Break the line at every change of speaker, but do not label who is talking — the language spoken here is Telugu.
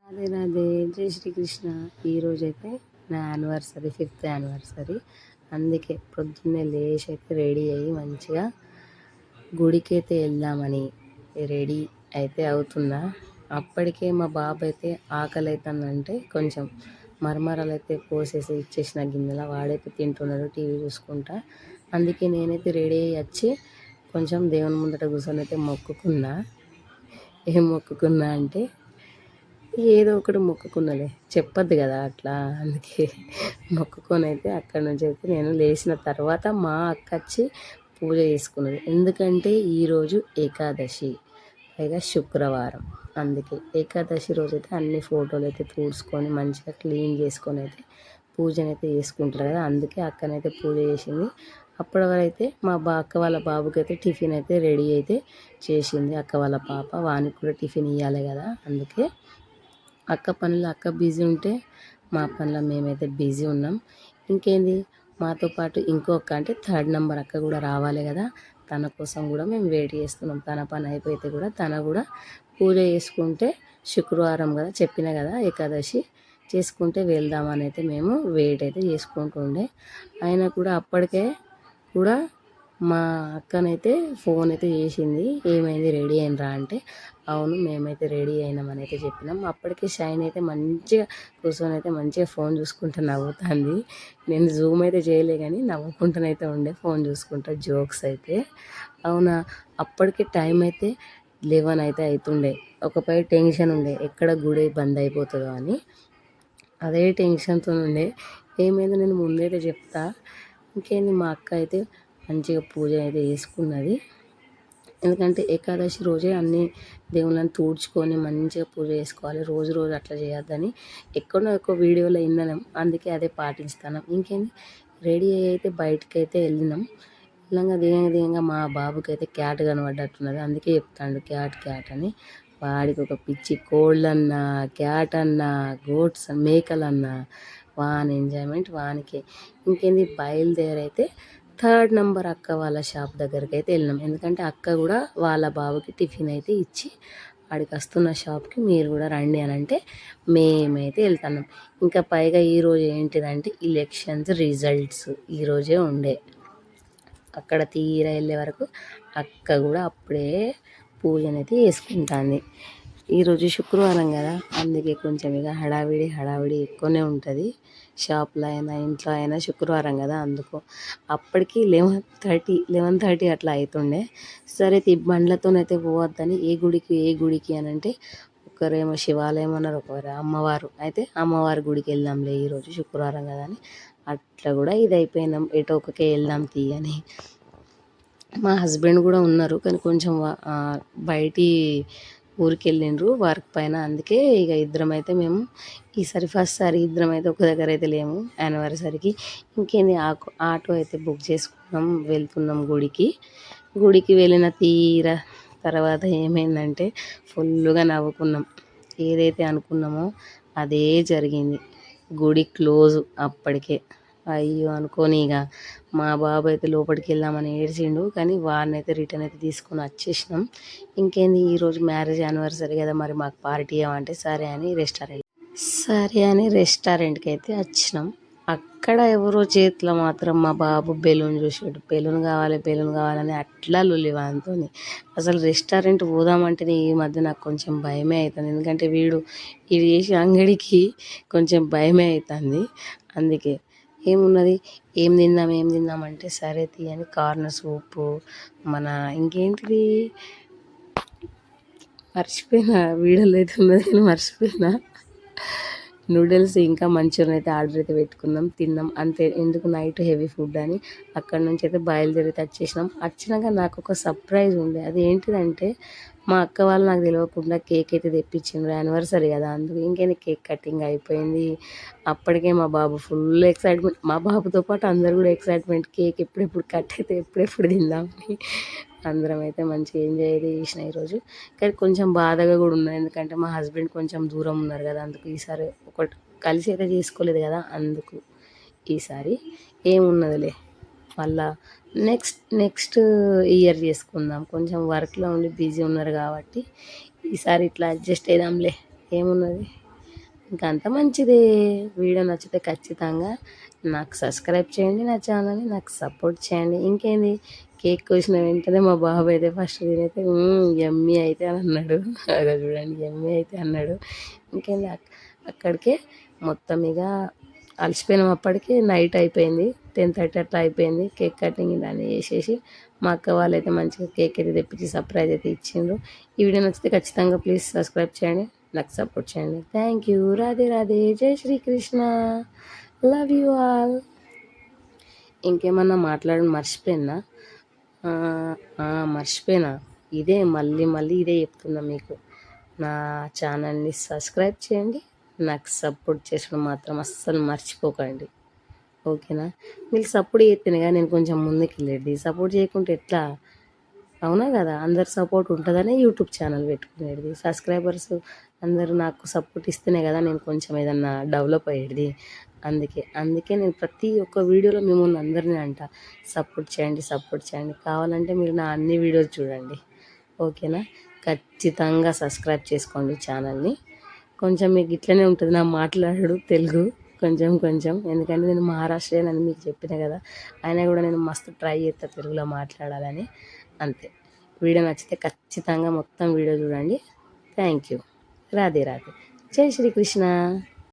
అదే నాదే జై శ్రీకృష్ణ. ఈరోజైతే నా యానివర్సరీ, 5th యానివర్సరీ. అందుకే పొద్దున్నే లేచి అయితే రెడీ అయ్యి మంచిగా గుడికైతే వెళ్దామని రెడీ అయితే అవుతున్నా. అప్పటికే మా బాబు అయితే ఆకలి అవుతుందంటే కొంచెం మరమరాలు అయితే పోసేసి ఇచ్చేసిన గిన్నెలో వాడైతే తింటున్నాడు టీవీ చూసుకుంటా. అందుకే నేనైతే రెడీ అయ్యి వచ్చి కొంచెం దేవుని ముందట కూర్చొని అయితే మొక్కుకున్నా. ఏం మొక్కుకున్నా అంటే ఏదో ఒకటి మొక్కుకున్నలే, చెప్పొద్దు కదా అట్లా. అందుకే మొక్కుకొని అయితే అక్కడి నుంచి అయితే నేను లేచిన తర్వాత మా అక్క వచ్చి పూజ చేసుకున్నది. ఎందుకంటే ఈరోజు ఏకాదశి, పైగా శుక్రవారం. అందుకే ఏకాదశి రోజైతే అన్ని ఫోటోలు అయితే తుడుచుకొని మంచిగా క్లీన్ చేసుకొని అయితే పూజనైతే చేసుకుంటారు కదా. అందుకే అక్కనైతే పూజ చేసింది. అప్పటి వరకైతే మా అక్క వాళ్ళ బాబుకి అయితే టిఫిన్ అయితే రెడీ అయితే చేసింది. అక్క వాళ్ళ పాప, వానికి కూడా టిఫిన్ ఇవ్వాలి కదా. అందుకే అక్క పనులు అక్క బిజీ ఉంటే మా పనుల మేమైతే బిజీ ఉన్నాం. ఇంకేంది, మాతో పాటు ఇంకొక అంటే 3rd నెంబర్ అక్క కూడా రావాలి కదా. తన కోసం కూడా మేము వెయిట్ చేస్తున్నాం. తన పని అయిపోతే కూడా తన కూడా పూజ చేసుకుంటే శుక్రవారం కదా, చెప్పిన కదా ఏకాదశి చేసుకుంటే వెళ్దామని అయితే మేము వెయిట్ అయితే చేసుకుంటుండే. ఆయన కూడా అప్పటికే కూడా మా అక్కనైతే ఫోన్ అయితే చేసింది, ఏమైంది రెడీ అయినరా అంటే, అవును మేమైతే రెడీ అయినామని అయితే చెప్పినాం. అప్పటికే షైన్ అయితే మంచిగా కూర్చొని అయితే మంచిగా ఫోన్ చూసుకుంటూ నవ్వుతుంది. నేను జూమ్ అయితే చేయలే కానీ నవ్వుకుంటూనైతే ఉండే ఫోన్ చూసుకుంటా జోక్స్ అయితే. అవునా, అప్పటికి టైం అయితే 11 అయితే అవుతుండే. ఒకపై టెన్షన్ ఉండే ఎక్కడ గుడి బంద్ అయిపోతుందో అని, అదే టెన్షన్తో ఉండే. ఏమైందో నేను ముందైతే చెప్తా. ఇంకేంది, మా అక్క అయితే మంచిగా పూజ అయితే చేసుకున్నది. ఎందుకంటే ఏకాదశి రోజే అన్ని దేవుళ్ళని తూడ్చుకొని మంచిగా పూజ చేసుకోవాలి, రోజు రోజు అట్లా చేయొద్దని ఎక్కడో ఒక వీడియోలో విన్నాం. అందుకే అదే పాటిస్తాను. ఇంకేంది, రెడీ అయితే బయటకు అయితే వెళ్ళినాం. ఇలాగా దిగంగా మా బాబుకి అయితే క్యాట్ కనబడ్డట్టున్నది. అందుకే చెప్తాడు క్యాట్ క్యాట్ అని. వాడికి ఒక పిచ్చి, కోళ్ళన్నా క్యాట్ అన్నా గోట్స్ మేకలన్నా వాని ఎంజాయ్మెంట్ వానికే. ఇంకేంది, బయలుదేరైతే 3rd నెంబర్ అక్క వాళ్ళ షాప్ దగ్గరికి అయితే వెళ్ళినాం. ఎందుకంటే అక్క కూడా వాళ్ళ బాబుకి టిఫిన్ అయితే ఇచ్చి వాడికి వస్తున్న షాప్కి మీరు కూడా రండి అని అంటే మేమైతే వెళ్తున్నాం. ఇంకా పైగా ఈరోజు ఏంటిదంటే ఎలక్షన్స్ రిజల్ట్స్ ఈరోజే ఉండే. అక్కడ తీరా వెళ్ళే వరకు అక్క కూడా అప్పుడే పూజనైతే చేసుకుంటుంది. ఈరోజు శుక్రవారం కదా, అందుకే కొంచెం ఇక హడావిడి ఎక్కువనే ఉంటుంది. షాప్లో అయినా ఇంట్లో అయినా శుక్రవారం కదా, అందుకు అప్పటికి 11:30 అట్లా అవుతుండే. సరే బండ్లతోనైతే పోవద్దని ఏ గుడికి అని అంటే, ఒకరేమో శివాలయం అన్నారు, ఒకరు అమ్మవారు. అయితే అమ్మవారి గుడికి వెళ్దాంలే ఈరోజు శుక్రవారం కదా అని అట్లా కూడా ఇది అయిపోయినాం. ఎటో ఒకకే వెళ్దాం తీయని. మా హస్బెండ్ కూడా ఉన్నారు కానీ కొంచెం బయటి ఊరికి వెళ్ళిండ్రు వర్క్ పైన. అందుకే ఇక ఇద్దరం అయితే మేము ఈసారి ఫస్ట్ సారి ఇద్దరం అయితే ఒక దగ్గర అయితే లేము యానివర్సరీకి. ఇంకేంది, ఆటో అయితే బుక్ చేసుకున్నాం, వెళ్తున్నాం గుడికి వెళ్ళిన తర్వాత ఏమైందంటే ఫుల్గా నవ్వుకున్నాం. ఏదైతే అనుకున్నామో అదే జరిగింది. గుడి క్లోజు అప్పటికే. అయ్యో అనుకోని ఇక మా బాబు అయితే లోపలికి వెళ్దామని ఏడ్చిండు, కానీ వాడిని అయితే రిటర్న్ అయితే తీసుకొని వచ్చేసినాం. ఇంకేంది, ఈరోజు మ్యారేజ్ యానివర్సరీ కదా, మరి మాకు పార్టీ ఇవ్వమంటే సరే అని రెస్టారెంట్కి అయితే వచ్చినాం. అక్కడ ఎవరో చేతిలో మాత్రం మా బాబు బెలూన్ చూసాడు. బెలూన్ కావాలని అట్లా లొల్లివాంతో. అసలు రెస్టారెంట్ పోదామంటేనే ఈ మధ్య నాకు కొంచెం భయమే అవుతుంది. ఎందుకంటే వీడు చేసే అంగడికి కొంచెం భయమే అవుతుంది. అందుకే ఏమున్నది, ఏం తిందాం అంటే సరే తీయని కార్నర్ సూపు, మన ఇంకేంటిది మర్చిపోయినా, వీడియోలో అయితే ఉన్నది నేను మర్చిపోయినా, నూడిల్స్ ఇంకా మంచూరియన్ అయితే ఆర్డర్ అయితే పెట్టుకున్నాం, తిన్నాం అంతే. ఎందుకు నైట్ హెవీ ఫుడ్ అని అక్కడ నుంచి అయితే బయలుదేరితే వచ్చేసినాం. వచ్చినాక నాకు ఒక సర్ప్రైజ్ ఉంది. అది ఏంటిదంటే, మా అక్క వాళ్ళు నాకు తెలియకుండా కేక్ అయితే తెప్పించిండ్రు, యానివర్సరీ కదా. అందుకు ఇంకేంది, కేక్ కటింగ్ అయిపోయింది. అప్పటికే మా బాబు ఫుల్ ఎక్సైట్మెంట్, మా బాబుతో పాటు అందరు కూడా ఎక్సైట్మెంట్, కేక్ ఎప్పుడెప్పుడు కట్ అయితే ఎప్పుడెప్పుడు తిందామని. అందరం అయితే మంచిగా ఎంజాయ్ అయితే చేసిన ఈరోజు. కానీ కొంచెం బాధగా కూడా ఉన్నది, ఎందుకంటే మా హస్బెండ్ కొంచెం దూరం ఉన్నారు కదా. అందుకు ఈసారి ఒకటి కలిసి అయితే చేసుకోలేదు కదా, అందుకు ఈసారి ఏమున్నదిలే, మళ్ళా నెక్స్ట్ ఇయర్ చేసుకుందాం. కొంచెం వర్క్లో ఉండి బిజీ ఉన్నారు కాబట్టి ఈసారి ఇట్లా అడ్జస్ట్ అయిదాంలే, ఏమున్నది. ఇంకా అంత మంచిదే. వీడియో నచ్చితే ఖచ్చితంగా నాకు సబ్స్క్రైబ్ చేయండి, నా ఛానల్ని నాకు సపోర్ట్ చేయండి. ఇంకేంది, కేక్ కోసిన వెంటనే మా బాబు అయితే ఫస్ట్ తినైతే యమ్మీ అయితే అని అన్నాడు. అదే చూడండి, యమ్మీ అయితే అన్నాడు. ఇంకేంది అక్కడికే మొత్తం ఇక అలసిపోయినాం. అప్పటికి నైట్ అయిపోయింది, 10:30 అట్లా అయిపోయింది. కేక్ కటింగ్ ఇలానే చేసేసి మా అక్క వాళ్ళైతే మంచిగా కేక్ అయితే తెప్పించి సర్ప్రైజ్ అయితే ఇచ్చిండ్రు. ఈ వీడియో నచ్చితే ఖచ్చితంగా ప్లీజ్ సబ్స్క్రైబ్ చేయండి, నాకు సపోర్ట్ చేయండి. Thank you. రాధే రాధే. జై శ్రీకృష్ణ. Love you all. ఇంకేమన్నా మాట్లాడడం మర్చిపోయినా? ఆ, మర్చిపోయినా. ఇదే మళ్ళీ మళ్ళీ ఇదే చెప్తున్నా మీకు. నా ఛానల్ని సబ్స్క్రైబ్ చేయండి, నాకు సపోర్ట్ చేసుడు మాత్రం అస్సలు మర్చిపోకండి. ఓకేనా? మీరు సపోర్ట్ చేస్తేనే కదా నేను కొంచెం ముందుకు వెళ్ళేది. సపోర్ట్ చేయకుంటే ఎట్లా? అవునా కదా? అందరు సపోర్ట్ ఉంటుందనే యూట్యూబ్ ఛానల్ పెట్టుకునేది. సబ్స్క్రైబర్స్ అందరూ నాకు సపోర్ట్ ఇస్తేనే కదా నేను కొంచెం ఏదన్నా డెవలప్ అయ్యేది. అందుకే నేను ప్రతి ఒక్క వీడియోలో మిమ్మల్ని అందరినీ అంట, సపోర్ట్ చేయండి, సపోర్ట్ చేయండి. కావాలంటే మీరు నా అన్ని వీడియోస్ చూడండి. ఓకేనా? ఖచ్చితంగా సబ్స్క్రైబ్ చేసుకోండి ఛానల్ని. కొంచెం మీకు ఇట్లనే ఉంటుంది నా మాట్లాడు తెలుగు కొంచెం కొంచెం, ఎందుకంటే నేను మహారాష్ట్రియన్ అని మీకు చెప్పిన కదా. అయినా కూడా నేను మస్తు ట్రై చేస్తా తెలుగులో మాట్లాడాలని. అంతే. వీడియో నచ్చితే ఖచ్చితంగా మొత్తం వీడియో చూడండి. Thank you. రాధే రాధే. జై శ్రీకృష్ణ.